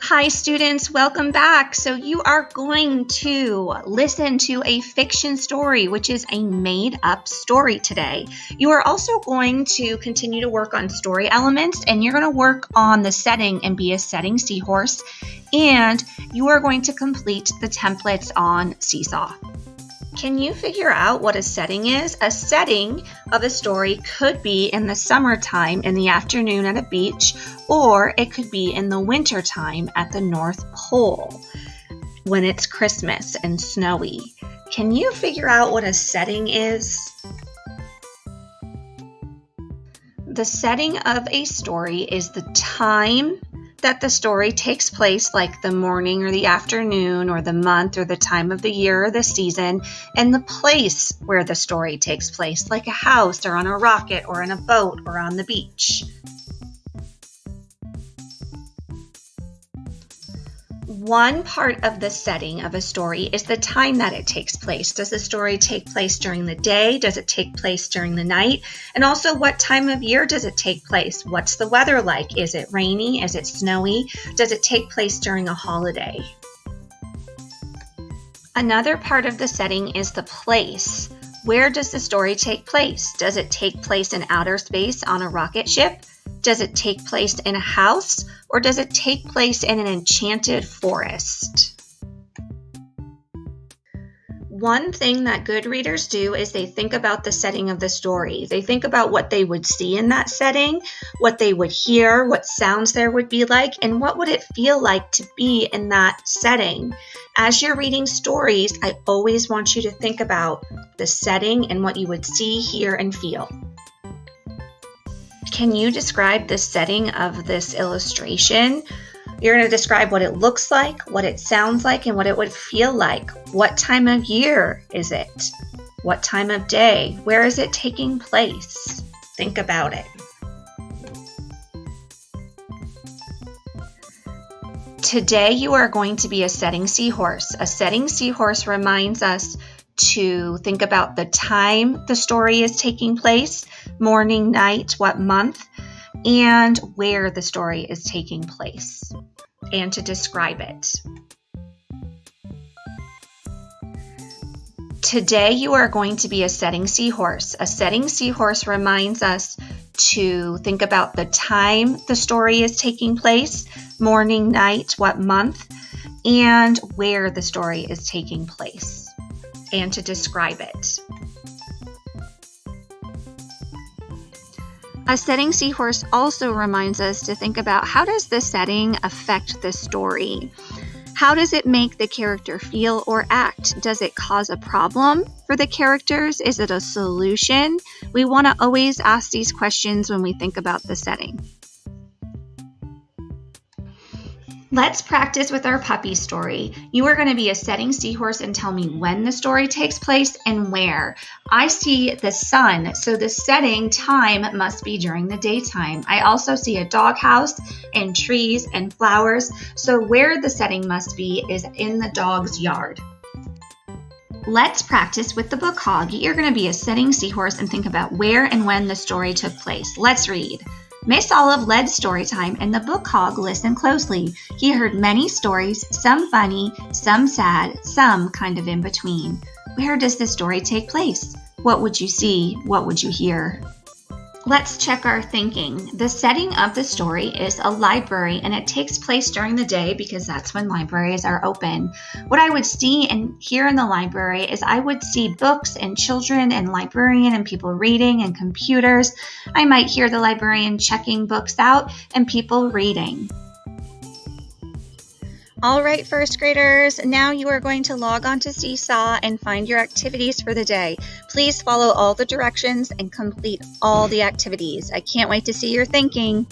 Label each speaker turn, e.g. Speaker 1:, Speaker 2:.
Speaker 1: Hi students, welcome back. So you are going to listen to a fiction story, which is a made-up story today. You are also going to continue to work on story elements, and you're going to work on the setting and be a setting seahorse, and you are going to complete the templates on Seesaw. Can you figure out what a setting is? A setting of a story could be in the summertime in the afternoon at a beach, or it could be in the wintertime at the North Pole when it's Christmas and snowy. Can you figure out what a setting is? The setting of a story is the time that the story takes place, like the morning or the afternoon or the month or the time of the year or the season, and the place where the story takes place, like a house or on a rocket or in a boat or on the beach. One part of the setting of a story is the time that it takes place. Does the story take place during the day? Does it take place during the night? And also, what time of year does it take place? What's the weather like? Is it rainy? Is it snowy? Does it take place during a holiday? Another part of the setting is the place. Where does the story take place? Does it take place in outer space on a rocket ship? Does it take place in a house, or does it take place in an enchanted forest? One thing that good readers do is they think about the setting of the story. They think about what they would see in that setting, what they would hear, what sounds there would be like, and what would it feel like to be in that setting. As you're reading stories, I always want you to think about the setting and what you would see, hear, and feel. Can you describe the setting of this illustration? You're going to describe what it looks like, what it sounds like, and what it would feel like. What time of year is it? What time of day? Where is it taking place? Think about it. Today you are going to be a setting seahorse. A setting seahorse reminds us to think about the time the story is taking place, morning, night, what month, and where the story is taking place, and to describe it. Today you are going to be a setting seahorse. A setting seahorse reminds us to think about the time the story is taking place, morning, night, what month, and where the story is taking place, and to describe it. A setting seahorse also reminds us to think about, how does the setting affect the story? How does it make the character feel or act? Does it cause a problem for the characters? Is it a solution? We want to always ask these questions when we think about the setting. Let's practice with our puppy story. You are going to be a setting seahorse and tell me when the story takes place and where. I see the sun, so the setting time must be during the daytime. I also see a doghouse and trees and flowers, so where the setting must be is in the dog's yard. Let's practice with the book hog. You're going to be a setting seahorse and think about where and when the story took place. Let's read. Miss Olive led story time, and the book hog listened closely. He heard many stories, some funny, some sad, some kind of in between. Where does the story take place? What would you see? What would you hear? Let's check our thinking. The setting of the story is a library, and it takes place during the day because that's when libraries are open. What I would see and hear in the library is I would see books and children and librarian and people reading and computers. I might hear the librarian checking books out and people reading. All right, first graders, now you are going to log on to Seesaw and find your activities for the day. Please follow all the directions and complete all the activities. I can't wait to see your thinking.